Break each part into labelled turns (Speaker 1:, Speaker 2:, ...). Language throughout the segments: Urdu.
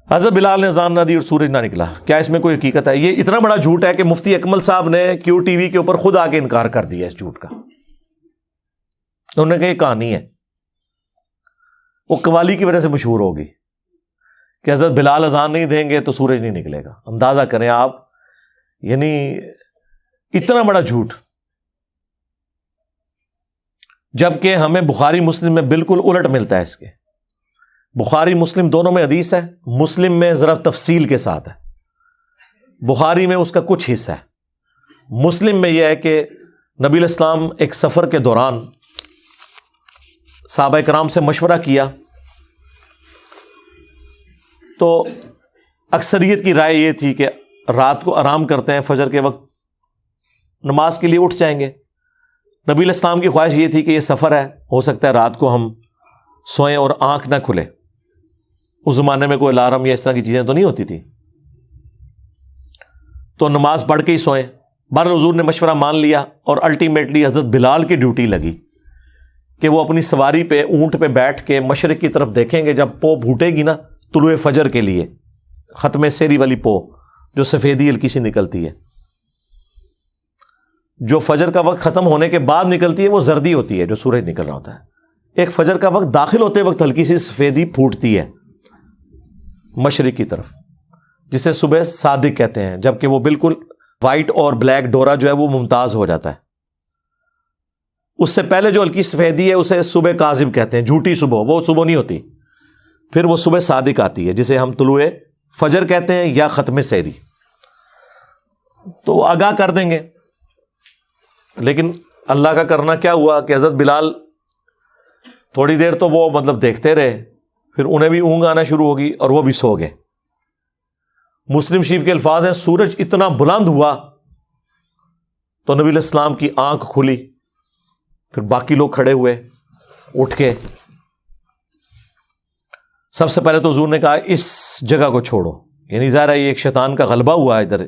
Speaker 1: حضرت بلال نے اذان نہ دی اور سورج نہ نکلا، کیا اس میں کوئی حقیقت ہے؟ یہ اتنا بڑا جھوٹ ہے کہ مفتی اکمل صاحب نے کیو ٹی وی کے اوپر خود آ کے انکار کر دیا اس جھوٹ کا۔ انہوں نے کہا یہ کہانی ہے، وہ قوالی کی وجہ سے مشہور ہوگی کہ حضرت بلال اذان نہیں دیں گے تو سورج نہیں نکلے گا۔ اندازہ کریں آپ، یعنی اتنا بڑا جھوٹ، جبکہ ہمیں بخاری مسلم میں بالکل الٹ ملتا ہے اس کے۔ بخاری مسلم دونوں میں حدیث ہے، مسلم میں ذرا تفصیل کے ساتھ ہے، بخاری میں اس کا کچھ حصہ ہے۔ مسلم میں یہ ہے کہ نبی علیہ السلام ایک سفر کے دوران صحابہ کرام سے مشورہ کیا تو اکثریت کی رائے یہ تھی کہ رات کو آرام کرتے ہیں، فجر کے وقت نماز کے لیے اٹھ جائیں گے۔ نبی علیہ السلام کی خواہش یہ تھی کہ یہ سفر ہے، ہو سکتا ہے رات کو ہم سوئیں اور آنکھ نہ کھلے۔ اس زمانے میں کوئی الارم یا اس طرح کی چیزیں تو نہیں ہوتی تھی، تو نماز پڑھ کے ہی سوئیں۔ بہرحال حضور نے مشورہ مان لیا اور الٹیمیٹلی حضرت بلال کی ڈیوٹی لگی کہ وہ اپنی سواری پہ، اونٹ پہ بیٹھ کے مشرق کی طرف دیکھیں گے، جب پو پھوٹے گی نا طلوع فجر کے لیے، ختم سیری والی پو جو سفیدی ہلکی سی نکلتی ہے، جو فجر کا وقت ختم ہونے کے بعد نکلتی ہے وہ زردی ہوتی ہے جو سورج نکل رہا ہوتا ہے۔ ایک فجر کا وقت داخل ہوتے وقت ہلکی سی سفیدی پھوٹتی ہے مشرق کی طرف، جسے صبح صادق کہتے ہیں، جبکہ وہ بالکل وائٹ اور بلیک ڈورا جو ہے وہ ممتاز ہو جاتا ہے۔ اس سے پہلے جو ہلکی سفیدی ہے اسے صبح کاذب کہتے ہیں، جھوٹی صبح، وہ صبح نہیں ہوتی، پھر وہ صبح صادق آتی ہے جسے ہم طلوع فجر کہتے ہیں یا ختم سحری، تو وہ آگاہ کر دیں گے۔ لیکن اللہ کا کرنا کیا ہوا کہ حضرت بلال تھوڑی دیر تو وہ مطلب دیکھتے رہے، پھر انہیں بھی اونگ آنا شروع ہوگی اور وہ بھی سو گئے۔ مسلم شریف کے الفاظ ہیں، سورج اتنا بلند ہوا تو نبی علیہ السلام کی آنکھ کھلی، پھر باقی لوگ کھڑے ہوئے اٹھ کے۔ سب سے پہلے تو حضور نے کہا اس جگہ کو چھوڑو، یعنی ظاہر ہے یہ ایک شیطان کا غلبہ ہوا ادھر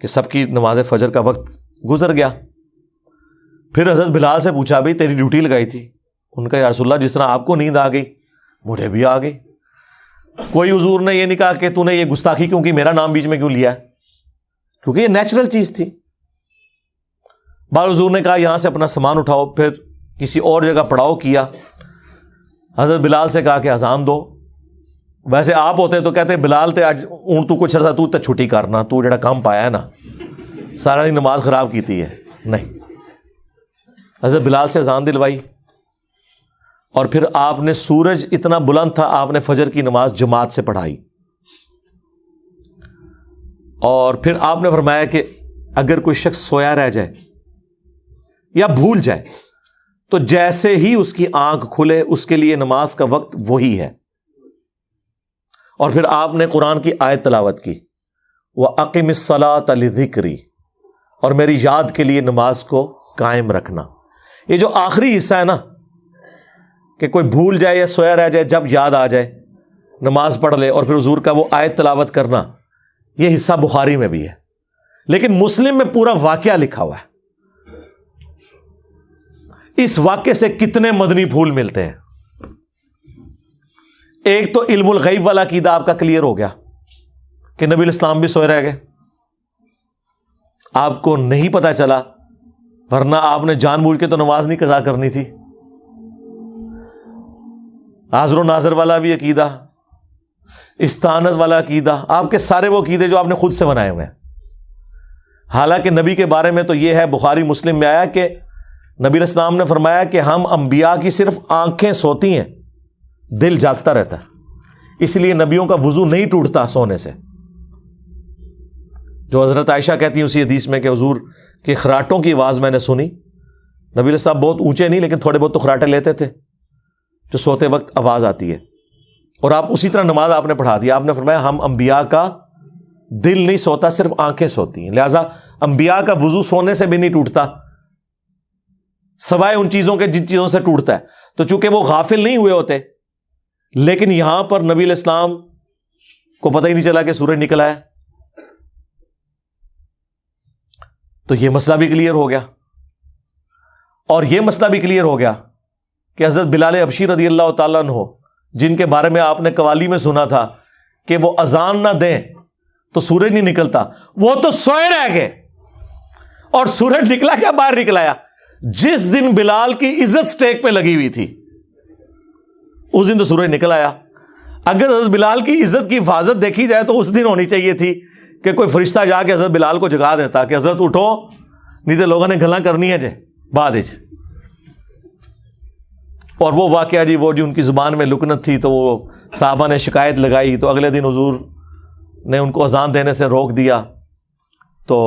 Speaker 1: کہ سب کی نماز فجر کا وقت گزر گیا۔ پھر حضرت بلال سے پوچھا بھائی تیری ڈیوٹی لگائی تھی؟ ان کا یا رسول اللہ جس طرح آپ کو نیند آ گئی مجھے بھی آ گئی۔ کوئی حضور نے یہ نہیں کہا کہ تو نے یہ گستاخی کیوں کی، میرا نام بیچ میں کیوں لیا ہے، کیونکہ یہ نیچرل چیز تھی۔ بعض حضور نے کہا یہاں سے اپنا سامان اٹھاؤ، پھر کسی اور جگہ پڑاؤ کیا۔ حضرت بلال سے کہا کہ اذان دو۔ ویسے آپ ہوتے تو کہتے بلال تے اج ہوں تو کچھ عرصہ تو چھٹی کرنا، تو جڑا کام پایا ہے نا سارا دن نماز خراب کیتی ہے، نہیں، حضرت بلال سے اذان دلوائی۔ اور پھر آپ نے، سورج اتنا بلند تھا، آپ نے فجر کی نماز جماعت سے پڑھائی۔ اور پھر آپ نے فرمایا کہ اگر کوئی شخص سویا رہ جائے یا بھول جائے تو جیسے ہی اس کی آنکھ کھلے اس کے لیے نماز کا وقت وہی ہے۔ اور پھر آپ نے قرآن کی آیت تلاوت کی، وَأَقِمِ الصَّلَاةَ لِذِكْرِي، اور میری یاد کے لیے نماز کو قائم رکھنا۔ یہ جو آخری حصہ ہے نا کہ کوئی بھول جائے یا سویا رہ جائے، جب یاد آ جائے نماز پڑھ لے، اور پھر حضور کا وہ آیت تلاوت کرنا، یہ حصہ بخاری میں بھی ہے، لیکن مسلم میں پورا واقعہ لکھا ہوا ہے۔ اس واقعے سے کتنے مدنی پھول ملتے ہیں۔ ایک تو علم الغیب والا عقیدہ آپ کا کلیئر ہو گیا کہ نبی علیہ السلام بھی سوئے رہ گئے، آپ کو نہیں پتا چلا، ورنہ آپ نے جان بوجھ کے تو نماز نہیں قضا کرنی تھی۔ حاضر و ناظر والا بھی عقیدہ، استعانت والا عقیدہ، آپ کے سارے وہ عقیدے جو آپ نے خود سے بنائے ہوئے ہیں۔ حالانکہ نبی کے بارے میں تو یہ ہے، بخاری مسلم میں آیا کہ نبی علیہ السلام نے فرمایا کہ ہم انبیاء کی صرف آنکھیں سوتی ہیں، دل جاگتا رہتا ہے، اس لیے نبیوں کا وضو نہیں ٹوٹتا سونے سے۔ جو حضرت عائشہ کہتی ہیں اسی حدیث میں کہ حضور کے خراٹوں کی آواز میں نے سنی۔ نبی علیہ السلام بہت اونچے نہیں لیکن تھوڑے بہت تو خراٹے لیتے تھے جو سوتے وقت آواز آتی ہے، اور آپ اسی طرح نماز آپ نے پڑھا دی۔ آپ نے فرمایا ہم انبیاء کا دل نہیں سوتا، صرف آنکھیں سوتی ہیں، لہذا انبیاء کا وضو سونے سے بھی نہیں ٹوٹتا سوائے ان چیزوں کے جن چیزوں سے ٹوٹتا ہے۔ تو چونکہ وہ غافل نہیں ہوئے ہوتے، لیکن یہاں پر نبی علیہ السلام کو پتہ ہی نہیں چلا کہ سورج نکلا ہے، تو یہ مسئلہ بھی کلیئر ہو گیا۔ اور یہ مسئلہ بھی کلیئر ہو گیا کہ حضرت بلال حبشی رضی اللہ تعالیٰ عنہ، جن کے بارے میں آپ نے قوالی میں سنا تھا کہ وہ اذان نہ دیں تو سورج نہیں نکلتا، وہ تو سوئے رہ گئے، اور سورج نکلا کیا؟ باہر نکلایا۔ جس دن بلال کی عزت سٹیک پہ لگی ہوئی تھی اس دن تو سورج نکل آیا۔ اگر حضرت بلال کی عزت کی حفاظت دیکھی جائے تو اس دن ہونی چاہیے تھی کہ کوئی فرشتہ جا کے حضرت بلال کو جگا دیتا کہ حضرت اٹھو، نہیں تو لوگوں نے گلاں کرنی ہے جے بعد وچ۔ اور وہ واقعہ جی، وہ جو ان کی زبان میں لکنت تھی تو وہ صحابہ نے شکایت لگائی، تو اگلے دن حضور نے ان کو اذان دینے سے روک دیا، تو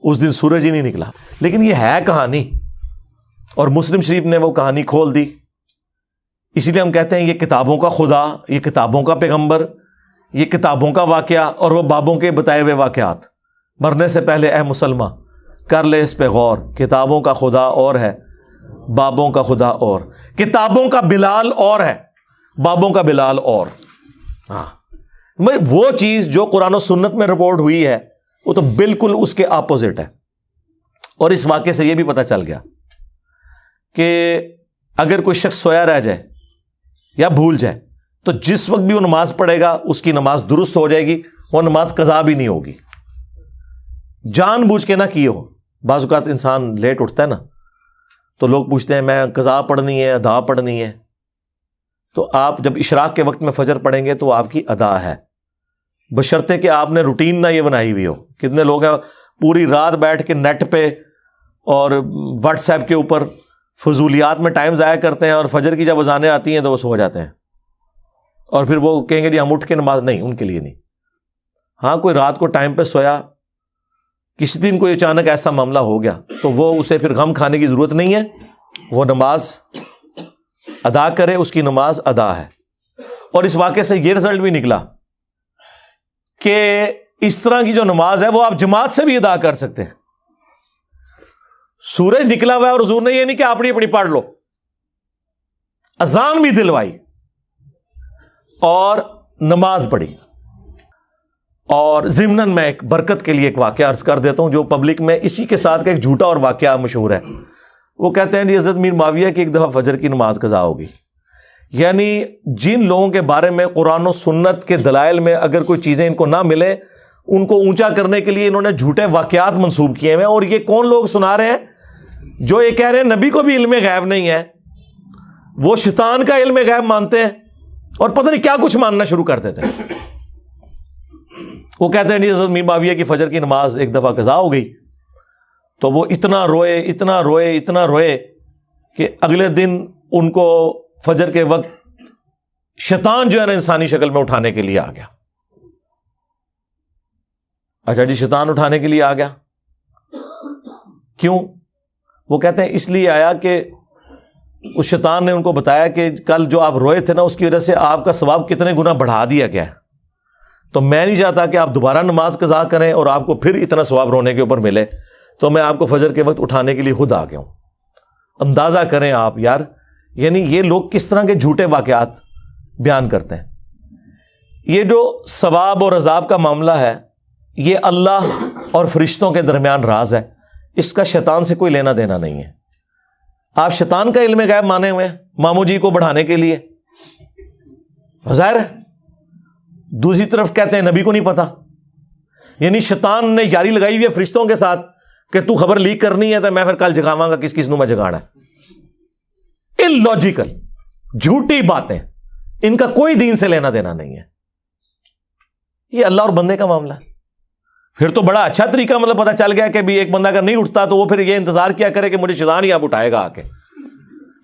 Speaker 1: اس دن سورج ہی نہیں نکلا۔ لیکن یہ ہے کہانی، اور مسلم شریف نے وہ کہانی کھول دی۔ اسی لیے ہم کہتے ہیں یہ کتابوں کا خدا، یہ کتابوں کا پیغمبر، یہ کتابوں کا واقعہ، اور وہ بابوں کے بتائے ہوئے واقعات۔ مرنے سے پہلے اے مسلمہ کر لے اس پہ غور، کتابوں کا خدا اور ہے، بابوں کا خدا اور، کتابوں کا بلال اور ہے، بابوں کا بلال اور۔ ہاں، وہ چیز جو قرآن و سنت میں رپورٹ ہوئی ہے وہ تو بالکل اس کے اپوزٹ ہے۔ اور اس واقعے سے یہ بھی پتہ چل گیا کہ اگر کوئی شخص سویا رہ جائے یا بھول جائے تو جس وقت بھی وہ نماز پڑھے گا اس کی نماز درست ہو جائے گی، وہ نماز قضا بھی نہیں ہوگی، جان بوجھ کے نہ کی ہو۔ بعض اوقات انسان لیٹ اٹھتا ہے نا، تو لوگ پوچھتے ہیں میں قضا پڑھنی ہے، ادا پڑھنی ہے، تو آپ جب اشراق کے وقت میں فجر پڑھیں گے تو آپ کی ادا ہے، بشرطے کہ آپ نے روٹین نہ یہ بنائی ہوئی ہو۔ کتنے لوگ ہیں پوری رات بیٹھ کے نیٹ پہ اور واٹس ایپ کے اوپر فضولیات میں ٹائم ضائع کرتے ہیں، اور فجر کی جب اذانیں آتی ہیں تو وہ سو جاتے ہیں، اور پھر وہ کہیں گے جی ہم اٹھ کے نماز نہیں، ان کے لیے نہیں۔ ہاں، کوئی رات کو ٹائم پہ سویا، کسی دن کوئی اچانک ایسا معاملہ ہو گیا تو وہ اسے پھر غم کھانے کی ضرورت نہیں ہے، وہ نماز ادا کرے، اس کی نماز ادا ہے۔ اور اس واقعے سے یہ رزلٹ بھی نکلا کہ اس طرح کی جو نماز ہے وہ آپ جماعت سے بھی ادا کر سکتے ہیں۔ سورج نکلا ہوا ہے اور حضور نے یہ نہیں کہ اپنی اپنی پڑھ لو، اذان بھی دلوائی اور نماز پڑھی۔ اور ضمناً میں ایک برکت کے لیے ایک واقعہ عرض کر دیتا ہوں جو پبلک میں اسی کے ساتھ کا ایک جھوٹا اور واقعہ مشہور ہے۔ وہ کہتے ہیں جی حضرت میر معاویہ کی ایک دفعہ فجر کی نماز قضا ہوگی، یعنی جن لوگوں کے بارے میں قرآن و سنت کے دلائل میں اگر کوئی چیزیں ان کو نہ ملے، ان کو اونچا کرنے کے لیے انہوں نے جھوٹے واقعات منسوب کیے ہوئے ہیں۔ اور یہ کون لوگ سنا رہے ہیں؟ جو یہ کہہ رہے ہیں نبی کو بھی علم غیب نہیں ہے، وہ شیطان کا علم غیب مانتے ہیں اور پتہ نہیں کیا کچھ ماننا شروع کر دیتے ہیں۔ وہ کہتے ہیں جی حضرت میر معاویہ کی فجر کی نماز ایک دفعہ قضا ہو گئی، تو وہ اتنا روئے اتنا روئے اتنا روئے کہ اگلے دن ان کو فجر کے وقت شیطان جو ہے نا انسانی شکل میں اٹھانے کے لیے آ گیا۔ اچھا جی، شیطان اٹھانے کے لیے آ گیا، کیوں؟ وہ کہتے ہیں اس لیے آیا کہ اس شیطان نے ان کو بتایا کہ کل جو آپ روئے تھے نا اس کی وجہ سے آپ کا ثواب کتنے گنا بڑھا دیا گیا ہے، تو میں نہیں چاہتا کہ آپ دوبارہ نماز قضا کریں اور آپ کو پھر اتنا ثواب رونے کے اوپر ملے، تو میں آپ کو فجر کے وقت اٹھانے کے لیے خود آ گیا ہوں۔ اندازہ کریں آپ یار، یعنی یہ لوگ کس طرح کے جھوٹے واقعات بیان کرتے ہیں۔ یہ جو ثواب اور عذاب کا معاملہ ہے یہ اللہ اور فرشتوں کے درمیان راز ہے، اس کا شیطان سے کوئی لینا دینا نہیں ہے۔ آپ شیطان کا علم غیب مانے ہوئے ہیں ماموں جی کو بڑھانے کے لیے، ظاہر ہے۔ دوسری طرف کہتے ہیں نبی کو نہیں پتا، یعنی شیطان نے یاری لگائی ہوئی ہے فرشتوں کے ساتھ کہ تو خبر لیک کرنی ہے تو میں پھر کل جگاواں گا، کس کس نو میں جگانا ہے۔ اللاجیکل جھوٹی باتیں، ان کا کوئی دین سے لینا دینا نہیں ہے، یہ اللہ اور بندے کا معاملہ ہے۔ پھر تو بڑا اچھا طریقہ مطلب پتہ چل گیا کہ بھی ایک بندہ اگر نہیں اٹھتا تو وہ پھر یہ انتظار کیا کرے کہ مجھے شیطان ہی اب اٹھائے گا آ کے،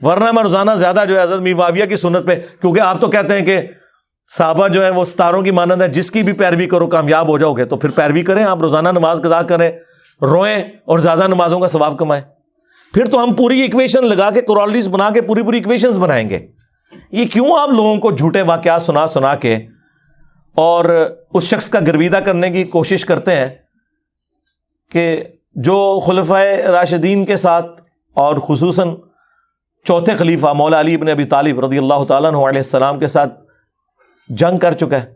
Speaker 1: ورنہ میں روزانہ زیادہ جو ہے حضرت میر معاویہ کی سنت پہ، کیونکہ آپ تو کہتے ہیں کہ صحابہ جو ہیں وہ ستاروں کی مانند ہے، جس کی بھی پیروی کرو کامیاب ہو جاؤ گے، تو پھر پیروی کریں، آپ روزانہ نماز قضا کریں، روئیں اور زیادہ نمازوں کا ثواب کمائیں۔ پھر تو ہم پوری ایکویشن لگا کے کورالریز بنا کے پوری ایکویشنز بنائیں گے۔ یہ کیوں آپ لوگوں کو جھوٹے واقعات سنا کے اور اس شخص کا گرویدہ کرنے کی کوشش کرتے ہیں کہ جو خلفائے راشدین کے ساتھ اور خصوصاً چوتھے خلیفہ مولا علی بن ابی طالب رضی اللہ تعالیٰ عنہ علیہ السلام کے ساتھ جنگ کر چکا ہے۔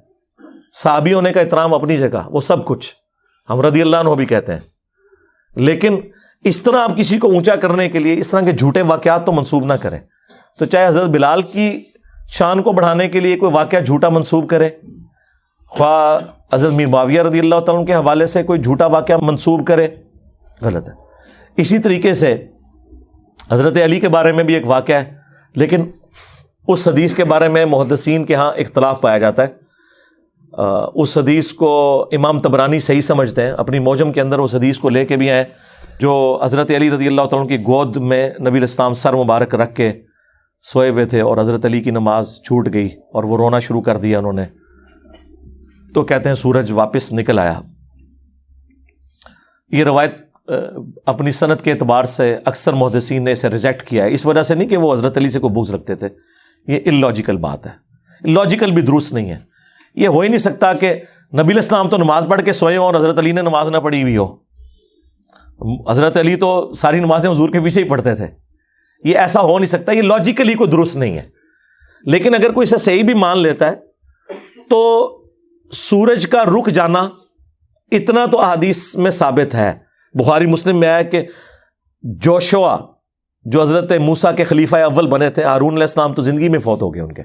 Speaker 1: صحابی ہونے کا احترام اپنی جگہ، وہ سب کچھ ہم رضی اللہ عنہ بھی کہتے ہیں، لیکن اس طرح آپ کسی کو اونچا کرنے کے لیے اس طرح کے جھوٹے واقعات تو منسوب نہ کریں۔ تو چاہے حضرت بلال کی شان کو بڑھانے کے لیے کوئی واقعہ جھوٹا منسوب کرے، خواہ حضرت میر معاویہ رضی اللہ تعالیٰ عنہ کے حوالے سے کوئی جھوٹا واقعہ منسوب کرے، غلط ہے۔ اسی طریقے سے حضرت علی کے بارے میں بھی ایک واقعہ ہے، لیکن اس حدیث کے بارے میں محدثین کے ہاں اختلاف پایا جاتا ہے۔ اس حدیث کو امام طبرانی صحیح سمجھتے ہیں، اپنی موجم کے اندر اس حدیث کو لے کے بھی آئے جو حضرت علی رضی اللہ تعالیٰ عنہ کی گود میں نبی علیہ السلام سر مبارک رکھ کے سوئے ہوئے تھے اور حضرت علی کی نماز چھوٹ گئی اور وہ رونا شروع کر دیا انہوں نے، تو کہتے ہیں سورج واپس نکل آیا۔ یہ روایت اپنی سند کے اعتبار سے اکثر محدثین نے اسے ریجیکٹ کیا ہے، اس وجہ سے نہیں کہ وہ حضرت علی سے کوئی بغض رکھتے تھے، یہ اللاجیکل بات ہے، لاجیکل بھی درست نہیں ہے۔ یہ ہو ہی نہیں سکتا کہ نبی علیہ السلام تو نماز پڑھ کے سوئے ہوں اور حضرت علی نے نماز نہ پڑھی ہوئی ہو۔ حضرت علی تو ساری نمازیں حضور کے پیچھے ہی پڑھتے تھے، یہ ایسا ہو نہیں سکتا، یہ لاجیکلی کوئی درست نہیں ہے۔ لیکن اگر کوئی اسے صحیح بھی مان لیتا ہے تو سورج کا رک جانا اتنا تو احادیث میں ثابت ہے۔ بخاری مسلم میں آیا کہ جوشوا جو حضرت موسیٰ کے خلیفہ اول بنے تھے، ہارون علیہ السلام تو زندگی میں فوت ہو گئے ان کے،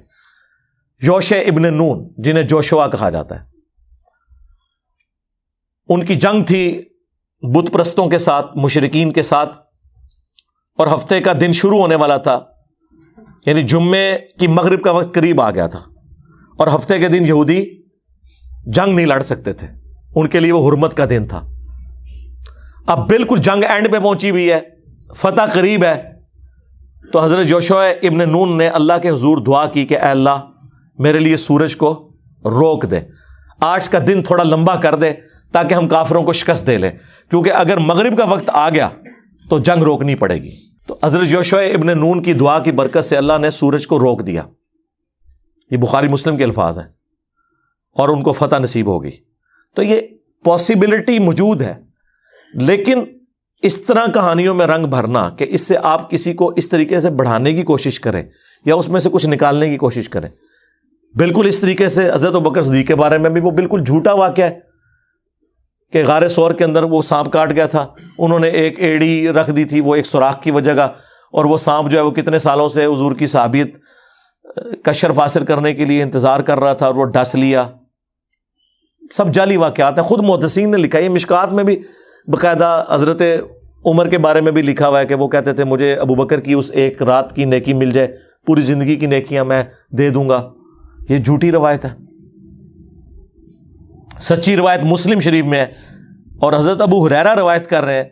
Speaker 1: یوشع ابن نون جنہیں جوشوا کہا جاتا ہے، ان کی جنگ تھی بت پرستوں کے ساتھ، مشرکین کے ساتھ، اور ہفتے کا دن شروع ہونے والا تھا، یعنی جمعے کی مغرب کا وقت قریب آ گیا تھا، اور ہفتے کے دن یہودی جنگ نہیں لڑ سکتے تھے، ان کے لیے وہ حرمت کا دن تھا۔ اب بالکل جنگ اینڈ پہ پہنچی ہوئی ہے، فتح قریب ہے، تو حضرت یوشع ابن نون نے اللہ کے حضور دعا کی کہ اے اللہ میرے لیے سورج کو روک دے، آج کا دن تھوڑا لمبا کر دے تاکہ ہم کافروں کو شکست دے لیں، کیونکہ اگر مغرب کا وقت آ گیا تو جنگ روکنی پڑے گی۔ تو حضرت یوشع ابن نون کی دعا کی برکت سے اللہ نے سورج کو روک دیا، یہ بخاری مسلم کے الفاظ ہیں، اور ان کو فتح نصیب ہوگی۔ تو یہ پاسبلٹی موجود ہے، لیکن اس طرح کہانیوں میں رنگ بھرنا کہ اس سے آپ کسی کو اس طریقے سے بڑھانے کی کوشش کریں یا اس میں سے کچھ نکالنے کی کوشش کریں، بالکل اس طریقے سے حضرت ابوبکر صدیق کے بارے میں بھی وہ بالکل جھوٹا واقعہ ہے کہ غار ثور کے اندر وہ سانپ کاٹ گیا تھا، انہوں نے ایک ایڑی رکھ دی تھی وہ ایک سوراخ کی وجہ کا، اور وہ سانپ جو ہے وہ کتنے سالوں سے حضور کی صحابیت کا شرف حاصل کرنے کے لیے انتظار کر رہا تھا اور وہ ڈس لیا۔ سب جعلی واقعات ہیں، خود محدثین نے لکھا ہے، مشکات میں بھی باقاعدہ حضرت عمر کے بارے میں بھی لکھا ہوا ہے کہ وہ کہتے تھے مجھے ابوبکر کی اس ایک رات کی نیکی مل جائے، پوری زندگی کی نیکیاں میں دے دوں گا۔ یہ جھوٹی روایت ہے، سچی روایت مسلم شریف میں ہے، اور حضرت ابو ہریرہ روایت کر رہے ہیں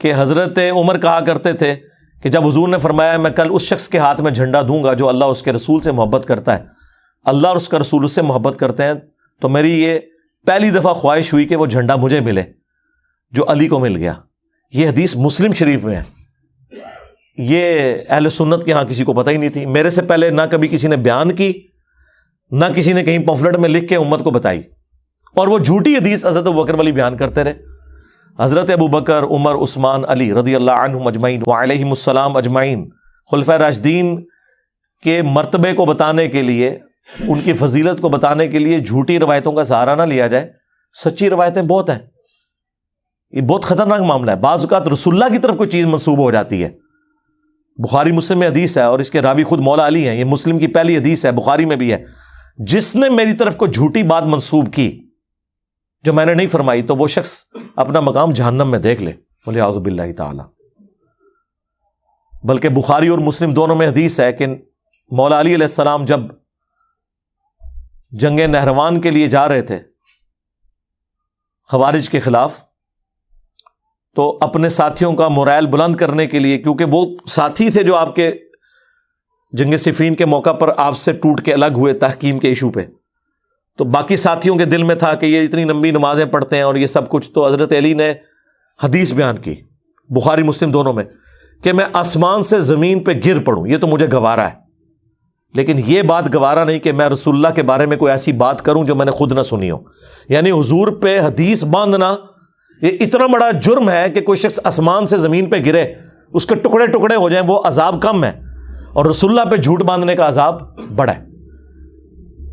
Speaker 1: کہ حضرت عمر کہا کرتے تھے کہ جب حضور نے فرمایا میں کل اس شخص کے ہاتھ میں جھنڈا دوں گا جو اللہ اور اس کے رسول سے محبت کرتا ہے، اللہ اور اس کا رسول اس سے محبت کرتے ہیں، تو میری یہ پہلی دفعہ خواہش ہوئی کہ وہ جھنڈا مجھے ملے جو علی کو مل گیا۔ یہ حدیث مسلم شریف میں ہے، یہ اہل سنت کے ہاں کسی کو پتہ ہی نہیں تھی، میرے سے پہلے نہ کبھی کسی نے بیان کی، نہ کسی نے کہیں پمفلٹ میں لکھ کے امت کو بتائی، اور وہ جھوٹی حدیث حضرت ابوبکر والی بیان کرتے رہے۔ حضرت ابوبکر، عمر، عثمان، علی رضی اللہ عنہم اجمعین وعلیہم السلام اجمعین، خلفائے راشدین کے مرتبے کو بتانے کے لیے، ان کی فضیلت کو بتانے کے لیے جھوٹی روایتوں کا سہارا نہ لیا جائے، سچی روایتیں بہت ہیں۔ یہ بہت خطرناک معاملہ ہے، بعض اوقات رسول اللہ کی طرف کوئی چیز منسوب ہو جاتی ہے۔ بخاری مسلم میں حدیث ہے اور اس کے راوی خود مولا علی ہیں، یہ مسلم کی پہلی حدیث ہے، بخاری میں بھی ہے، جس نے میری طرف کو جھوٹی بات منسوب کی جو میں نے نہیں فرمائی تو وہ شخص اپنا مقام جہنم میں دیکھ لے، بولے اعوذ باللہ تعالی۔ بلکہ بخاری اور مسلم دونوں میں حدیث ہے کہ مولا علی علیہ السلام جب جنگ نہروان کے لیے جا رہے تھے خوارج کے خلاف، تو اپنے ساتھیوں کا مورائل بلند کرنے کے لیے، کیونکہ وہ ساتھی تھے جو آپ کے جنگ صفین کے موقع پر آپ سے ٹوٹ کے الگ ہوئے تحکیم کے ایشو پہ، تو باقی ساتھیوں کے دل میں تھا کہ یہ اتنی لمبی نمازیں پڑھتے ہیں اور یہ سب کچھ، تو حضرت علی نے حدیث بیان کی بخاری مسلم دونوں میں کہ میں آسمان سے زمین پہ گر پڑوں یہ تو مجھے گوارا ہے، لیکن یہ بات گوارا نہیں کہ میں رسول اللہ کے بارے میں کوئی ایسی بات کروں جو میں نے خود نہ سنی ہو۔ یعنی حضور پہ حدیث باندھنا یہ اتنا بڑا جرم ہے کہ کوئی شخص آسمان سے زمین پہ گرے، اس کے ٹکڑے ٹکڑے ہو جائیں، وہ عذاب کم ہے، اور رسول اللہ پہ جھوٹ باندھنے کا عذاب بڑا ہے۔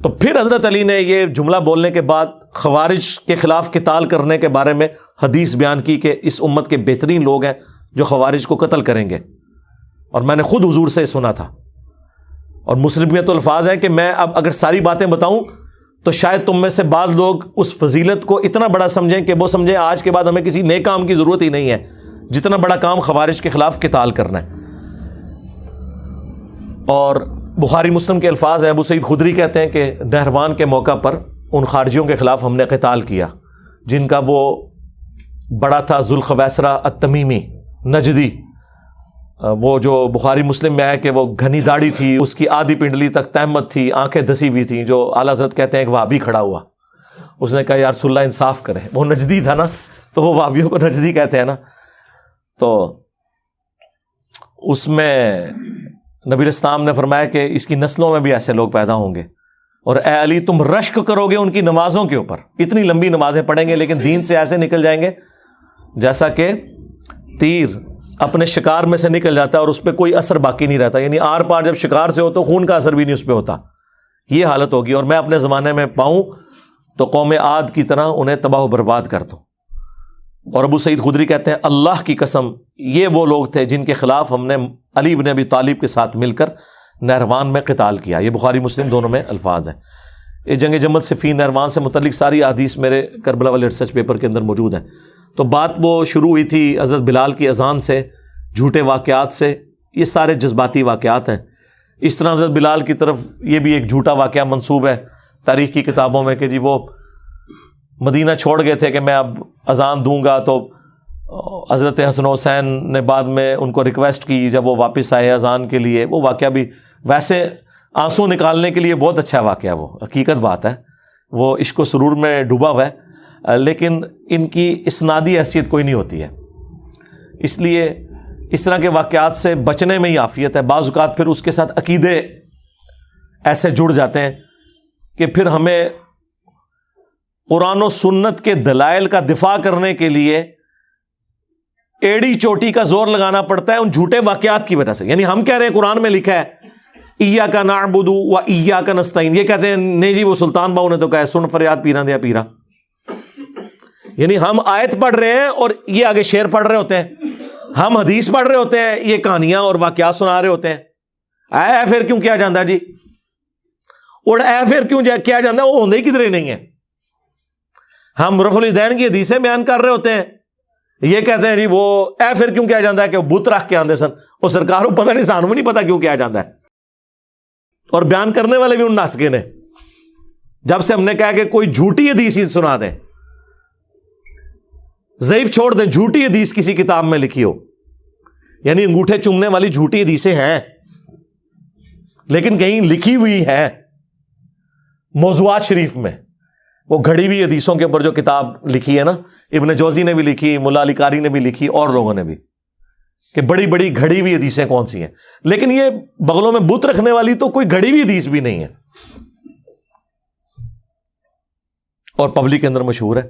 Speaker 1: تو پھر حضرت علی نے یہ جملہ بولنے کے بعد خوارج کے خلاف قتال کرنے کے بارے میں حدیث بیان کی کہ اس امت کے بہترین لوگ ہیں جو خوارج کو قتل کریں گے، اور میں نے خود حضور سے سنا تھا۔ اور مسلم میں تو الفاظ ہیں کہ میں اب اگر ساری باتیں بتاؤں تو شاید تم میں سے بعض لوگ اس فضیلت کو اتنا بڑا سمجھیں کہ وہ سمجھیں آج کے بعد ہمیں کسی نیک کام کی ضرورت ہی نہیں ہے، جتنا بڑا کام خوارج کے خلاف قتال کرنا ہے۔ اور بخاری مسلم کے الفاظ ہیں، ابو سعید خدری کہتے ہیں کہ نہروان کے موقع پر ان خارجیوں کے خلاف ہم نے قتال کیا جن کا وہ بڑا تھا ذوالخویسرہ التمیمی نجدی، وہ جو بخاری مسلم میں ہے کہ وہ گھنی داڑھی تھی، اس کی آدھی پنڈلی تک تہمت تھی، آنکھیں دسی ہوئی تھیں، جو اعلیٰ حضرت کہتے ہیں کہ وہابی کھڑا ہوا، اس نے کہا یا رسول اللہ انصاف کریں، وہ نجدی تھا نا، تو وہ وہابیوں کو نجدی کہتے ہیں نا، تو اس میں نبی اسلام نے فرمایا کہ اس کی نسلوں میں بھی ایسے لوگ پیدا ہوں گے، اور اے علی تم رشک کرو گے ان کی نمازوں کے اوپر، اتنی لمبی نمازیں پڑھیں گے لیکن دین سے ایسے نکل جائیں گے جیسا کہ تیر اپنے شکار میں سے نکل جاتا ہے اور اس پہ کوئی اثر باقی نہیں رہتا، یعنی آر پار جب شکار سے ہو تو خون کا اثر بھی نہیں اس پہ ہوتا، یہ حالت ہوگی، اور میں اپنے زمانے میں پاؤں تو قوم عاد کی طرح انہیں تباہ و برباد کر دوں۔ اور ابو سعید خدری کہتے ہیں اللہ کی قسم یہ وہ لوگ تھے جن کے خلاف ہم نے علی بن ابی طالب کے ساتھ مل کر نہروان میں قتال کیا، یہ بخاری مسلم دونوں میں الفاظ ہیں۔ یہ جنگ جمل صفین نہروان سے متعلق ساری احادیث میرے کربلا والے ریسرچ پیپر کے اندر موجود ہیں۔ تو بات وہ شروع ہوئی تھی حضرت بلال کی اذان سے، جھوٹے واقعات سے، یہ سارے جذباتی واقعات ہیں۔ اس طرح حضرت بلال کی طرف یہ بھی ایک جھوٹا واقعہ منسوب ہے تاریخ کی کتابوں میں کہ جی وہ مدینہ چھوڑ گئے تھے کہ میں اب اذان دوں گا، تو حضرت حسن حسین نے بعد میں ان کو ریکویسٹ کی جب وہ واپس آئے اذان کے لیے، وہ واقعہ بھی ویسے آنسو نکالنے کے لیے بہت اچھا واقعہ، وہ حقیقت بات ہے، وہ عشق و سرور میں ڈوبا ہوا ہے، لیکن ان کی اسنادی حیثیت کوئی نہیں ہوتی ہے، اس لیے اس طرح کے واقعات سے بچنے میں ہی عافیت ہے۔ بعض اوقات پھر اس کے ساتھ عقیدے ایسے جڑ جاتے ہیں کہ پھر ہمیں قرآن و سنت کے دلائل کا دفاع کرنے کے لیے ایڑی چوٹی کا زور لگانا پڑتا ہے ان جھوٹے واقعات کی وجہ سے۔ یعنی ہم کہہ رہے ہیں قرآن میں لکھا ہے ایاک نعبد و ایاک نستعین، یہ کہتے ہیں نہیں جی وہ سلطان باؤ نے تو کہا ہے سن فریاد پیرا دیا پیرا، یعنی ہم آیت پڑھ رہے ہیں اور یہ آگے شعر پڑھ رہے ہوتے ہیں، ہم حدیث پڑھ رہے ہوتے ہیں، یہ کہانیاں اور واقعات سنا رہے ہوتے ہیں۔ اے پھر کیوں کیا جاندہ جی، اور اے پھر کیوں کیا جاندہ، وہ ہوندے ہی کدھر نہیں ہے۔ ہم رفع الیدین کی حدیثیں بیان کر رہے ہوتے ہیں، یہ کہتے ہیں جی وہ اے پھر کیوں کیا جاندہ ہے کہ وہ بت رکھ کے آندے سن، وہ سرکار کو پتہ نہیں، سانوں نہیں پتہ کیوں کیا جاندہ ہے، اور بیان کرنے والے بھی ان ناسکے نے۔ جب سے ہم نے کہا کہ کوئی جھوٹی حدیث ہی سنا دیں، ضعیف چھوڑ دیں، جھوٹی حدیث کسی کتاب میں لکھی ہو، یعنی انگوٹھے چومنے والی جھوٹی حدیثیں ہیں لیکن کہیں لکھی ہوئی ہے موضوعات شریف میں، وہ گھڑی ہوئی حدیثوں کے اوپر جو کتاب لکھی ہے نا، ابن جوزی نے بھی لکھی، ملا علی قاری نے بھی لکھی، اور لوگوں نے بھی، کہ بڑی بڑی گھڑی ہوئی حدیثیں کون سی ہیں، لیکن یہ بغلوں میں بت رکھنے والی تو کوئی گھڑی ہوئی حدیث بھی نہیں ہے اور پبلک کے اندر مشہور ہے۔